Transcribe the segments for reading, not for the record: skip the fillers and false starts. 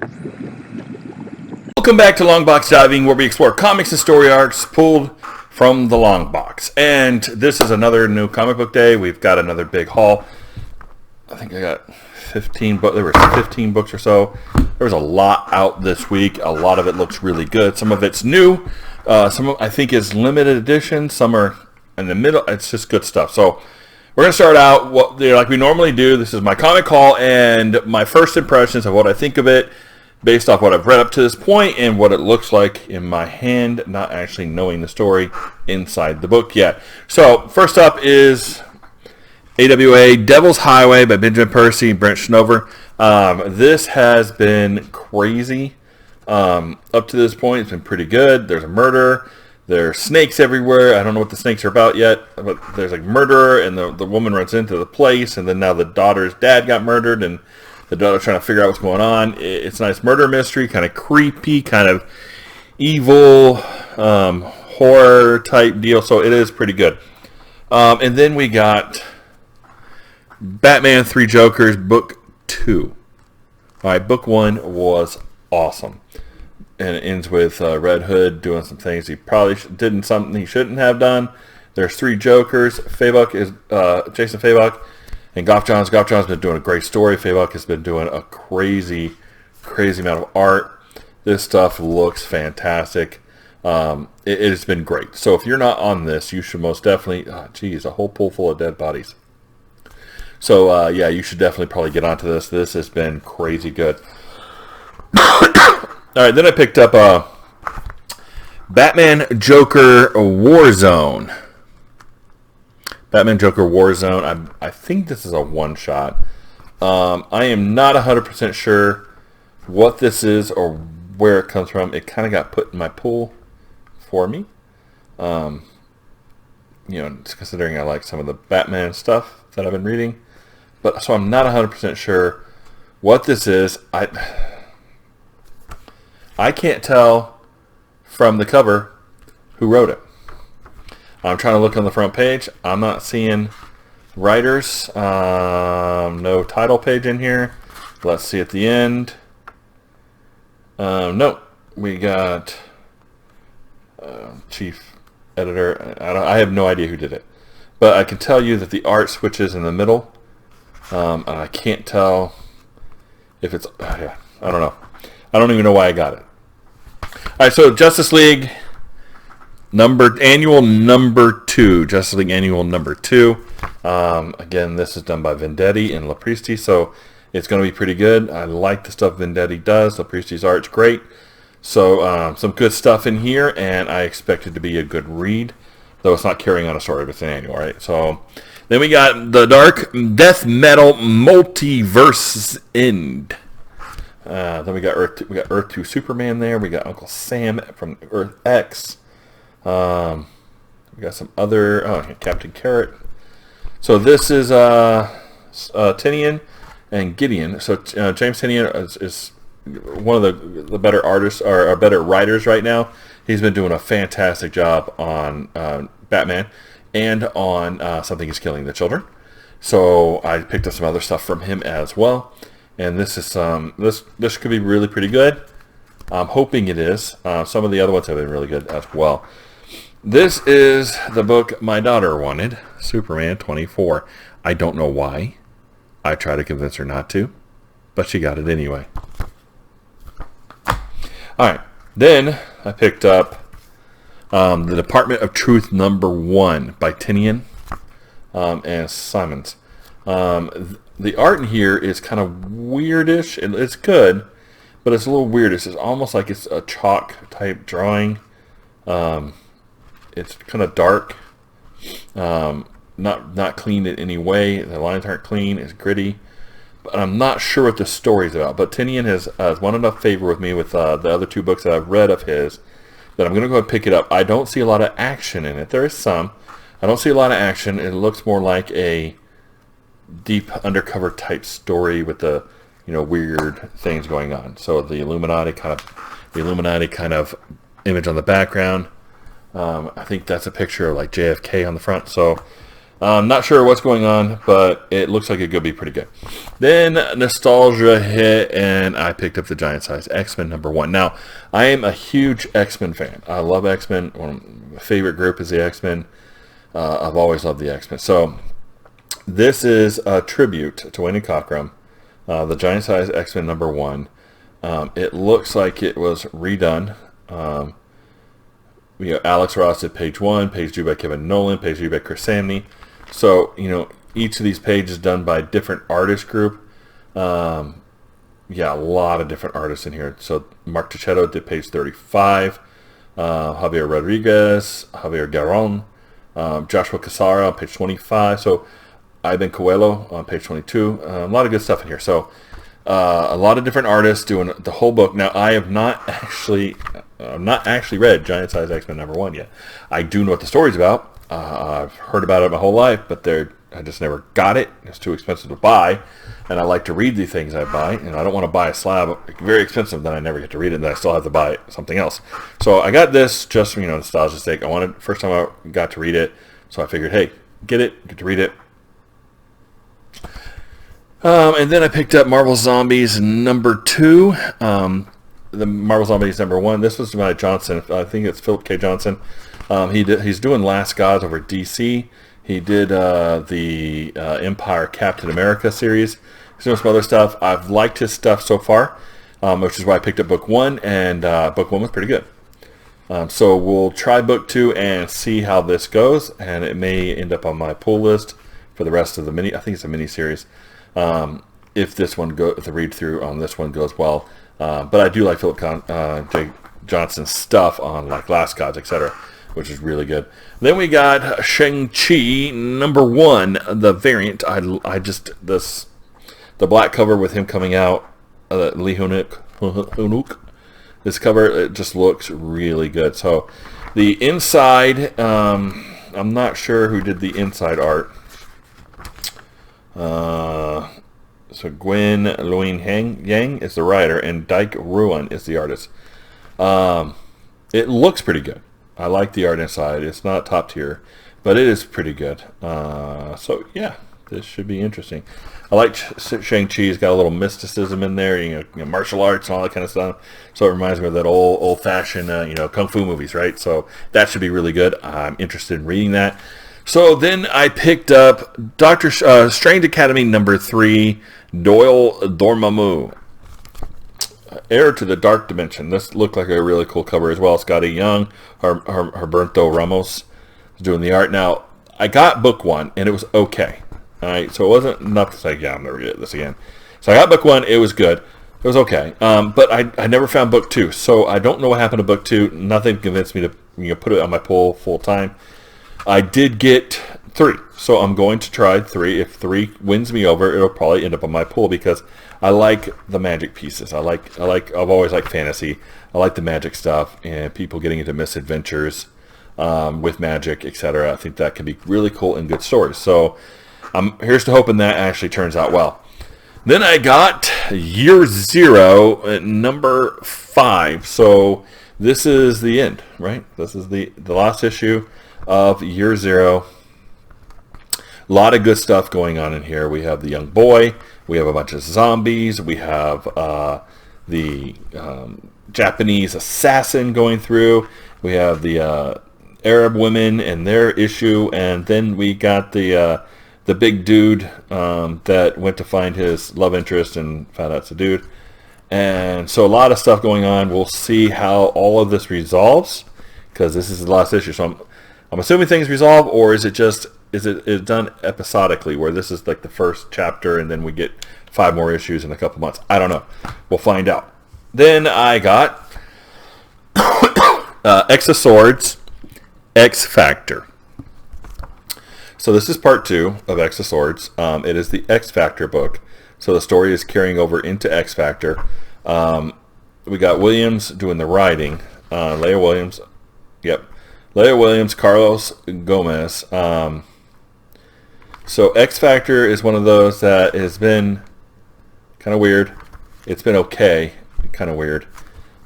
Welcome back to Longbox Diving, where we explore comics and story arcs pulled from the long box. And this is another new comic book day. We've got another big haul. I think I got 15 books. There were 15 books or so. There was a lot out this week. A lot of it looks really good. Some of it's new. Some of I think is limited edition. Some are in the middle. It's just good stuff. So we're going to start out like we normally do. This is my comic haul and my first impressions of what I think of it, based off what I've read up to this point and what it looks like in my hand, not actually knowing the story inside the book yet. So, first up is AWA Devil's Highway by Benjamin Percy and Brent Schnover. This has been crazy. Up to this point, it's been pretty good. There's a murder. There's snakes everywhere. I don't know what the snakes are about yet, but there's like murder, and the woman runs into the place, and then now the daughter's dad got murdered, and the daughter trying to figure out what's going on. It's a nice murder mystery, kind of creepy, kind of evil, horror type deal. So it is pretty good. And then we got Batman 3 Jokers, Book 2. All right, Book 1 was awesome. And it ends with Red Hood doing some things he probably did something he shouldn't have done. There's 3 Jokers. Fabok is Jason Fabok. And Goff Johns has been doing a great story. Fabok has been doing a crazy amount of art. This stuff looks fantastic. It has been great. So if you're not on this, you should most definitely... a whole pool full of dead bodies. So, yeah, you should definitely probably get onto this. This has been crazy good. All right, then I picked up Batman Joker Warzone. Batman Joker Warzone. I think this is a one-shot. I am not 100% sure what this is or where it comes from. It kind of got put in my pool for me. Just considering I like some of the Batman stuff that I've been reading. But so I'm not 100% sure what this is. I can't tell from the cover who wrote it. I'm trying to look on the front page. I'm not seeing writers. No title page in here. Let's see at the end. No. We got chief editor. I have no idea who did it. But I can tell you that the art switches in the middle. And I can't tell if it's... I don't know. I don't even know why I got it. Alright, so Justice League... Annual number 2, Justice League Annual number 2. Again, this is done by Vendetti and Lopresti, so it's going to be pretty good. I like the stuff Vendetti does. Lopresti's art's great. So some good stuff in here, and I expect it to be a good read, though it's not carrying on a story, but it's an annual, right? So then we got the Dark Death Metal Multiverse End. Then we got Earth 2 Superman there. We got Uncle Sam from Earth X. We got some other Captain Carrot. So this is Tynion and Gideon. So James Tynion is one of the better artists or better writers right now. He's been doing a fantastic job on Batman and on Something Is Killing the Children. So I picked up some other stuff from him as well. And this is this could be really pretty good. I'm hoping it is. Some of the other ones have been really good as well. This is the book my daughter wanted, Superman 24. I don't know why. I tried to convince her not to, but she got it anyway. Alright, then I picked up The Department of Truth number 1 by Tynion and Simons. The art in here is kind of weirdish. It's good, but it's a little weirdish. It's almost like it's a chalk type drawing. It's kind of dark, not clean in any way. The lines aren't clean. It's gritty, but I'm not sure what the story's about. But Tynion has won enough favor with me with the other 2 books that I've read of his that I'm going to go and pick it up. I don't see a lot of action in it. There is some. I don't see a lot of action. It looks more like a deep undercover type story with the weird things going on. So the Illuminati kind of image on the background. I think that's a picture of like JFK on the front. So I'm not sure what's going on, but it looks like it could be pretty good. Then nostalgia hit, and I picked up the Giant Size X-Men #1. Now, I am a huge X-Men fan. I love X-Men. One of my favorite group is the X-Men. I've always loved the X-Men. So this is a tribute to Wayne and Cockrum, the Giant Size X-Men #1. It looks like it was redone. Alex Ross did page 1, page 2 by Kevin Nolan, page 3 by Chris Samney. So, each of these pages done by a different artist group. A lot of different artists in here. So, Mark Tichetto did page 35. Javier Rodriguez, Javier Garon, Joshua Cassara on page 25. So, Ivan Coelho on page 22. A lot of good stuff in here. So, a lot of different artists doing the whole book. Now, I have not actually read Giant Size X-Men #1 yet. I do know what the story's about. I've heard about it my whole life, but I just never got it. It's too expensive to buy, and I like to read the things I buy, and I don't want to buy a slab very expensive, then I never get to read it, and then I still have to buy something else. So I got this just for nostalgia's sake. First time I got to read it, so I figured, hey, get to read it. And then I picked up Marvel Zombies #2. The Marvel Zombies #1. This was by Johnson. I think it's Philip K. Johnson. He's doing Last Gods over DC. He did the Empire Captain America series. He's doing some other stuff. I've liked his stuff so far, which is why I picked up book 1, and book 1 was pretty good. So we'll try book 2 and see how this goes, and it may end up on my pull list for the rest of the I think it's a mini series. If the read through on this one goes well. But I do like Philip J. Johnson's stuff on like Last Gods, etc., which is really good. Then we got ShangChi #1, the variant. The black cover with him coming out, Lee Hunuk. This cover, it just looks really good. So the inside, I'm not sure who did the inside art. So Gwen Luin Yang is the writer, and Dyke Ruan is the artist. It looks pretty good. I like the art inside. It's not top tier, but it is pretty good. So yeah, this should be interesting. I like Shang-Chi. He's got a little mysticism in there, martial arts and all that kind of stuff. So it reminds me of that old-fashioned, kung fu movies, right? So that should be really good. I'm interested in reading that. So then I picked up Doctor Strange Academy #3, Doyle Dormammu, Heir to the Dark Dimension. This looked like a really cool cover as well. Scotty Young, Herberto Ramos is doing the art. Now, I got book 1, and it was okay. All right, so it wasn't enough to say, yeah, I'm going to read this again. So I got book 1. It was good. It was okay. But I never found book 2, so I don't know what happened to book 2. Nothing convinced me to put it on my pull full time. I did get 3, so I'm going to try 3. If 3 wins me over, it'll probably end up on my pull because I like the magic pieces. I've always liked fantasy. I like the magic stuff and people getting into misadventures with magic, etc. I think that can be really cool and good stories. So here's to hoping that actually turns out well. Then I got Year Zero at #5. So this is the end, right? This is the last issue of Year Zero. A lot of good stuff going on in here. We have the young boy. We have a bunch of zombies. We have the Japanese assassin going through. We have the Arab women and their issue. And then we got the big dude that went to find his love interest and found out it's a dude. And so a lot of stuff going on. We'll see how all of this resolves because this is the last issue. So I'm assuming things resolve, or is it done episodically where this is like the first chapter and then we get 5 more issues in a couple months? I don't know. We'll find out. Then I got X of Swords, X Factor. So this is part 2 of X of Swords. It is the X Factor book. So the story is carrying over into X Factor. We got Williams doing the writing. Leah Williams. Yep. Leah Williams, Carlos Gomez. So X Factor is one of those that has been kind of weird. It's been okay, kind of weird.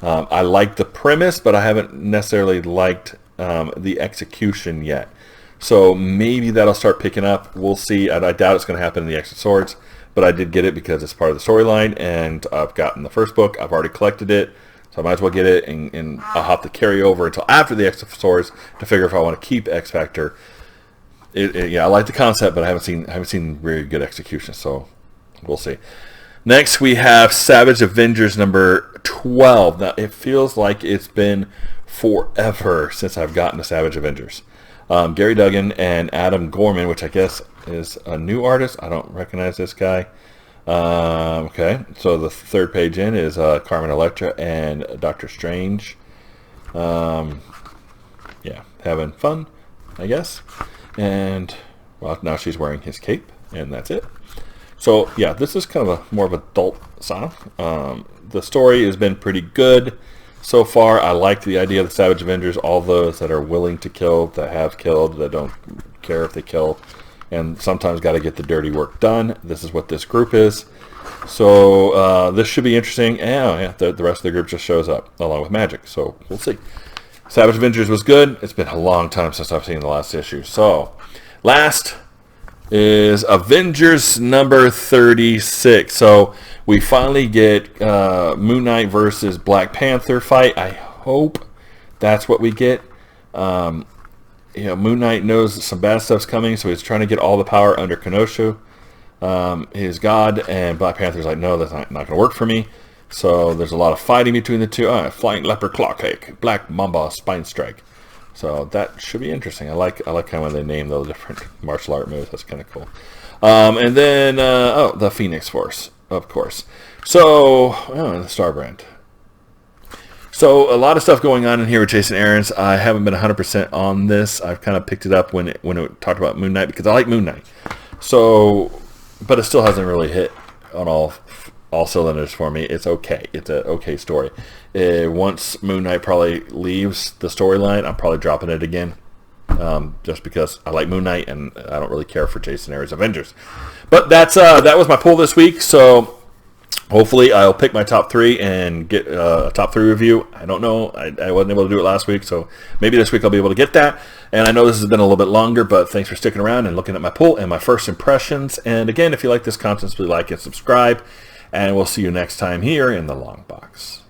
I like the premise, but I haven't necessarily liked the execution yet. So maybe that'll start picking up. We'll see. I doubt it's going to happen in the X of Swords, but I did get it because it's part of the storyline, and I've gotten the first book. I've already collected it, so I might as well get it, and I'll have to carry over until after the X of Swords to figure if I want to keep X Factor. Yeah, I like the concept, but I haven't seen really good execution, so we'll see. Next, we have Savage Avengers number 12. Now, it feels like it's been forever since I've gotten to Savage Avengers. Gary Duggan and Adam Gorman, which I guess is a new artist. I don't recognize this guy. Okay, so the third page in is Carmen Electra and Doctor Strange. Yeah, having fun, I guess. And, well, now she's wearing his cape, and that's it. So, yeah, this is kind of a more of adult style. The story has been pretty good so far. I like the idea of the Savage Avengers, all those that are willing to kill, that have killed, that don't care if they kill, and sometimes got to get the dirty work done. This is what this group is. So, this should be interesting. And, yeah, the rest of the group just shows up, along with Magic. So, we'll see. Savage Avengers was good. It's been a long time since I've seen the last issue. So, last is Avengers number 36. So, we finally get Moon Knight versus Black Panther fight. I hope that's what we get. Moon Knight knows some bad stuff's coming, so he's trying to get all the power under Kenosha, his god, and Black Panther's like, no, that's not going to work for me. So there's a lot of fighting between the two. Flying Leopard Claw Cake, Black Mamba Spine Strike. So that should be interesting. I like kind of when they name those different martial art moves. That's kind of cool. And then the Phoenix Force, of course. So the Star Brand. So a lot of stuff going on in here with Jason Aaron's. I haven't been 100% on this. I've kind of picked it up when it talked about Moon Knight because I like Moon Knight. So, but it still hasn't really hit on all cylinders for me. It's okay. It's an okay story. Once Moon Knight probably leaves the storyline, I'm probably dropping it again. Just because I like Moon Knight and I don't really care for Jason Aaron's Avengers. But that was my poll this week. So hopefully I'll pick my top 3 and get a top 3 review. I don't know. I wasn't able to do it last week, so maybe this week I'll be able to get that. And I know this has been a little bit longer, but thanks for sticking around and looking at my poll and my first impressions. And again, if you like this content, please like and subscribe. And we'll see you next time here in the Long Box.